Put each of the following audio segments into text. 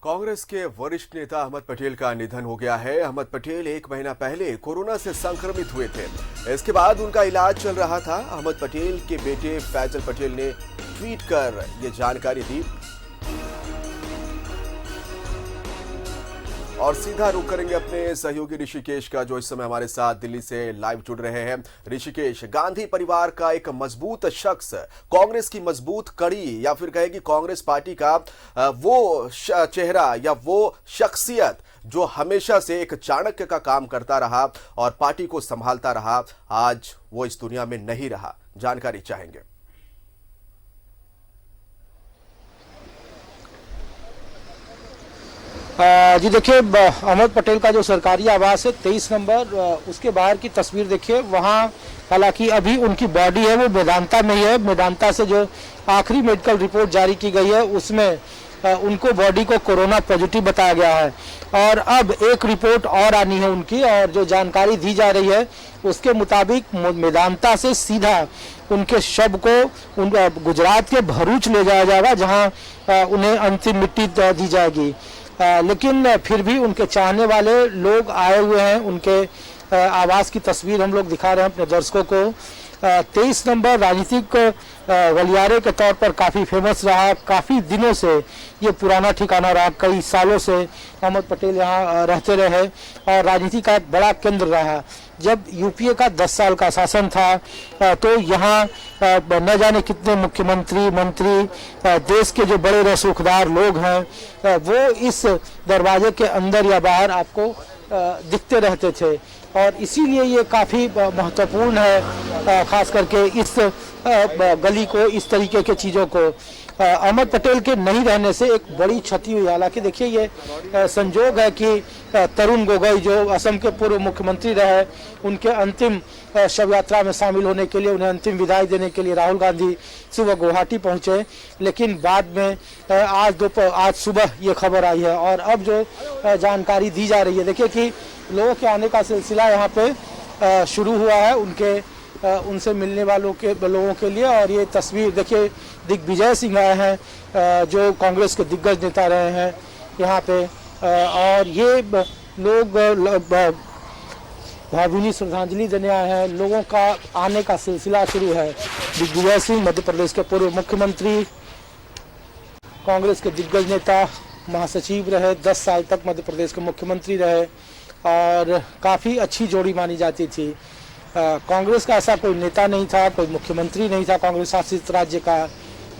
कांग्रेस के वरिष्ठ नेता अहमद पटेल का निधन हो गया है। अहमद पटेल 1 महीना पहले कोरोना से संक्रमित हुए थे। इसके बाद उनका इलाज चल रहा था। अहमद पटेल के बेटे फैजल पटेल ने ट्वीट कर ये जानकारी दी। और सीधा रुख करेंगे अपने सहयोगी ऋषिकेश का, जो इस समय हमारे साथ दिल्ली से लाइव जुड़ रहे हैं। ऋषिकेश, गांधी परिवार का एक मजबूत शख्स, कांग्रेस की मजबूत कड़ी या फिर कहेगी कांग्रेस पार्टी का वो चेहरा या वो शख्सियत जो हमेशा से एक चाणक्य का काम करता रहा और पार्टी को संभालता रहा, आज वो इस दुनिया में नहीं रहा। जानकारी चाहेंगे। जी देखिए, अहमद पटेल का जो सरकारी आवास है 23 नंबर, उसके बाहर की तस्वीर देखिए। वहाँ हालांकि अभी उनकी बॉडी है वो मेदांता में ही है। मेदांता से जो आखिरी मेडिकल रिपोर्ट जारी की गई है उसमें उनको बॉडी को कोरोना पॉजिटिव बताया गया है और अब एक रिपोर्ट और आनी है उनकी। और जो जानकारी दी जा रही है उसके मुताबिक मेदांता से सीधा उनके शव को गुजरात के भरूच ले जाया जाएगा, जहाँ उन्हें अंतिम मिट्टी दी जाएगी। लेकिन फिर भी उनके चाहने वाले लोग आए हुए हैं। उनके आवास की तस्वीर हम लोग दिखा रहे हैं अपने दर्शकों को। 23 नंबर राजनीतिक गलियारे के तौर पर काफ़ी फेमस रहा। काफ़ी दिनों से ये पुराना ठिकाना रहा। कई सालों से अहमद पटेल यहाँ रहते रहे और राजनीति का एक बड़ा केंद्र रहा। जब यूपीए का 10 साल का शासन था तो यहाँ न जाने कितने मुख्यमंत्री, मंत्री, देश के जो बड़े रसूखदार लोग हैं वो इस दरवाजे के अंदर या बाहर आपको दिखते रहते थे। और इसीलिए ये काफ़ी महत्वपूर्ण है, खास करके इस गली को, इस तरीके के चीज़ों को। अहमद पटेल के नहीं रहने से एक बड़ी क्षति हुई। हालांकि देखिए, ये संजोग है कि तरुण गोगोई जो असम के पूर्व मुख्यमंत्री रहे, उनके अंतिम शव यात्रा में शामिल होने के लिए, उन्हें अंतिम विदाई देने के लिए राहुल गांधी सुबह गुवाहाटी पहुंचे। लेकिन बाद में आज सुबह ये खबर आई है और अब जो जानकारी दी जा रही है, देखिए कि लोगों के आने का सिलसिला यहाँ पे शुरू हुआ है उनसे मिलने वालों के लोगों के लिए। और ये तस्वीर देखिए, दिग्विजय सिंह आए हैं जो कांग्रेस के दिग्गज नेता रहे हैं यहाँ पे, और ये लोग भावभीनी श्रद्धांजलि देने आए हैं। लोगों का आने का सिलसिला शुरू है। दिग्विजय सिंह मध्य प्रदेश के पूर्व मुख्यमंत्री, कांग्रेस के दिग्गज नेता, महासचिव रहे, 10 साल तक मध्य प्रदेश के मुख्यमंत्री रहे और काफ़ी अच्छी जोड़ी मानी जाती थी। कांग्रेस का ऐसा कोई नेता नहीं था, कोई मुख्यमंत्री नहीं था कांग्रेस शासित राज्य का,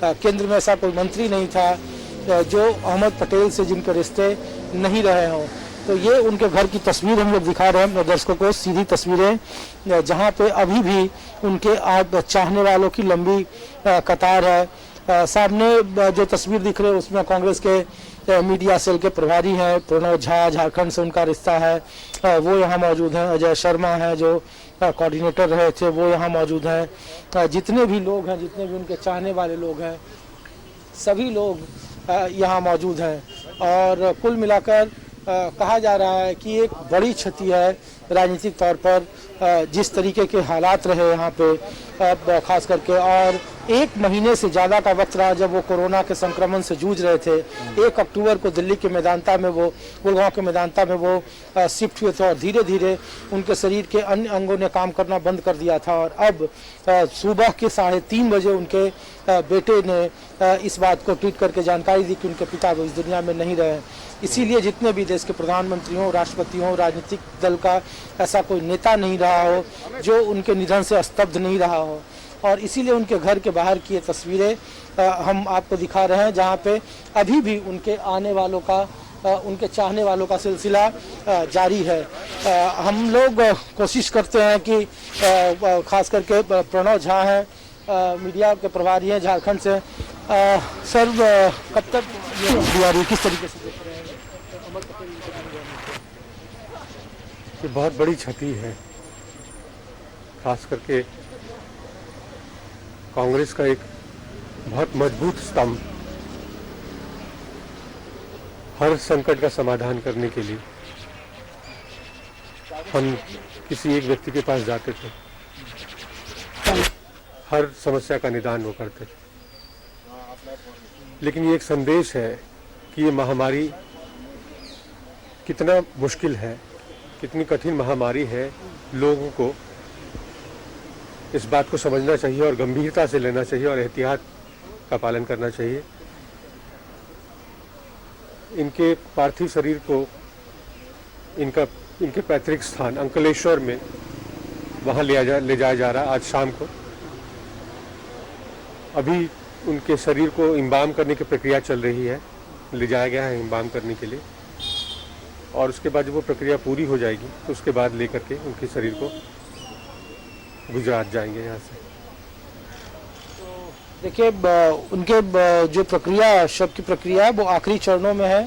केंद्र में ऐसा कोई मंत्री नहीं था जो अहमद पटेल से जिनके रिश्ते नहीं रहे हों। तो ये उनके घर की तस्वीर हम लोग दिखा रहे हैं अपने दर्शकों को, सीधी तस्वीरें, जहाँ पे अभी भी उनके चाहने वालों की लंबी कतार है। सामने जो तस्वीर दिख रही है उसमें कांग्रेस के मीडिया सेल के प्रभारी हैं प्रणव झा, झारखंड से उनका रिश्ता है, वो यहाँ मौजूद हैं। अजय शर्मा हैं जो कोऑर्डिनेटर रहे थे, वो यहाँ मौजूद हैं। जितने भी लोग हैं, जितने भी उनके चाहने वाले लोग हैं, सभी लोग यहाँ मौजूद हैं। और कुल मिलाकर कहा जा रहा है कि एक बड़ी क्षति है राजनीतिक तौर पर, जिस तरीके के हालात रहे यहाँ पे खास करके। और 1 महीने से ज़्यादा का वक्त रहा जब वो कोरोना के संक्रमण से जूझ रहे थे। 1 अक्टूबर को दिल्ली के मेदांता में वो, गुड़गांव के मेदांता में वो शिफ्ट हुए थे और धीरे धीरे उनके शरीर के अन्य अंगों ने काम करना बंद कर दिया था। और अब सुबह के 3:30 बजे उनके बेटे ने इस बात को ट्वीट करके जानकारी दी कि उनके पिता इस दुनिया में नहीं रहे। इसीलिए जितने भी देश के प्रधानमंत्री हों, राष्ट्रपति हों, राजनीतिक दल का ऐसा कोई नेता नहीं रहा हो जो उनके निधन से स्तब्ध नहीं रहा हो। और इसीलिए उनके घर के बाहर की ये तस्वीरें हम आपको दिखा रहे हैं, जहाँ पे अभी भी उनके आने वालों का, उनके चाहने वालों का सिलसिला जारी है। हम लोग कोशिश करते हैं कि खास करके प्रणव झा हैं, मीडिया के प्रभारी हैं झारखंड से। सर, कब तक ये किस तरीके से देख रहे हैं? ये बहुत बड़ी क्षति है, खास करके कांग्रेस का एक बहुत मजबूत स्तंभ। हर संकट का समाधान करने के लिए हम किसी एक व्यक्ति के पास जाते थे, हर समस्या का निदान वो करते थे। लेकिन ये एक संदेश है कि ये महामारी कितना मुश्किल है, कितनी कठिन महामारी है, लोगों को इस बात को समझना चाहिए और गंभीरता से लेना चाहिए और एहतियात का पालन करना चाहिए। इनके पार्थिव शरीर को इनके पैतृक स्थान अंकलेश्वर में वहाँ ले जाया जा रहा है आज शाम को। अभी उनके शरीर को इम्बाम करने की प्रक्रिया चल रही है, ले जाया गया है इम्बाम करने के लिए, और उसके बाद जब वो प्रक्रिया पूरी हो जाएगी तो उसके बाद लेकर के उनके शरीर को गुजरात जाएंगे यहाँ से। देखिए उनके जो प्रक्रिया, शव की प्रक्रिया है वो आखिरी चरणों में है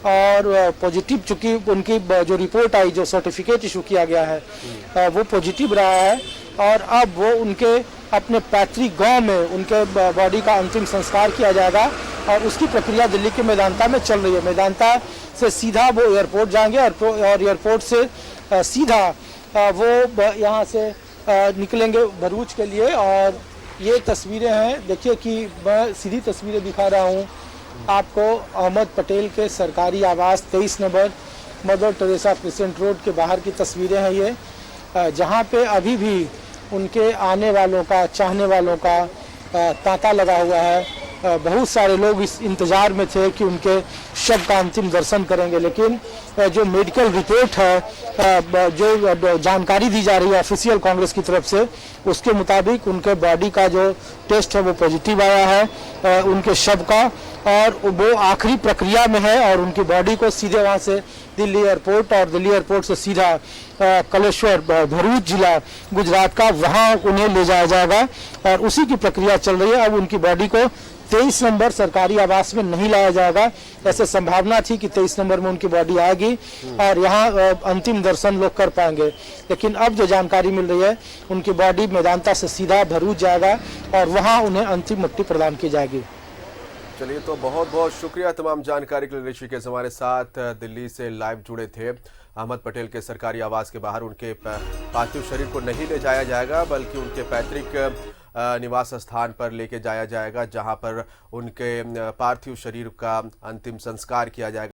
और पॉजिटिव, चूंकि उनकी जो रिपोर्ट आई, जो सर्टिफिकेट इशू किया गया है वो पॉजिटिव रहा है और अब वो उनके अपने पैतृक गांव में उनके बॉडी का अंतिम संस्कार किया जाएगा और उसकी प्रक्रिया दिल्ली के मेदांता में चल रही है। मेदांता से सीधा वो एयरपोर्ट जाएंगे और एयरपोर्ट से सीधा वो यहाँ से निकलेंगे भरूच के लिए। और ये तस्वीरें हैं, देखिए कि मैं सीधी तस्वीरें दिखा रहा हूँ आपको अहमद पटेल के सरकारी आवास 23 number mother Teresa crescent road के बाहर की तस्वीरें हैं ये, जहाँ पे अभी भी उनके आने वालों का, चाहने वालों का तांता लगा हुआ है। बहुत सारे लोग इस इंतज़ार में थे कि उनके शव का अंतिम दर्शन करेंगे, लेकिन जो मेडिकल रिपोर्ट है, जो जानकारी दी जा रही है ऑफिशियल कांग्रेस की तरफ से, उसके मुताबिक उनके बॉडी का जो टेस्ट है वो पॉजिटिव आया है उनके शव का, और वो आखिरी प्रक्रिया में है और उनकी बॉडी को सीधे वहाँ से दिल्ली एयरपोर्ट और दिल्ली एयरपोर्ट से सीधा कलेश्वर, भरूच जिला गुजरात का, वहाँ उन्हें ले जाया जाएगा और उसी की प्रक्रिया चल रही है। अब उनकी बॉडी को 23 नंबर सरकारी आवास में नहीं लाया जाएगा, ऐसे संभावना थी कि 23 नंबर में उनकी बॉडी आएगी और यहाँ अंतिम दर्शन लोग कर पाएंगे, लेकिन अब जो जानकारी मिल रही है उनकी बॉडी मेदांता से सीधा भरूच जाएगा और वहाँ उन्हें अंतिम मुक्ति प्रदान की जाएगी। चलिए, तो बहुत बहुत शुक्रिया तमाम जानकारी के लिए। ऋषिकेश हमारे साथ दिल्ली से लाइव जुड़े थे। अहमद पटेल के सरकारी आवास के बाहर उनके पार्थिव शरीर को नहीं ले जाया जाएगा, बल्कि उनके पैतृक निवास स्थान पर लेके जाया जाएगा, जहां पर उनके पार्थिव शरीर का अंतिम संस्कार किया जाएगा।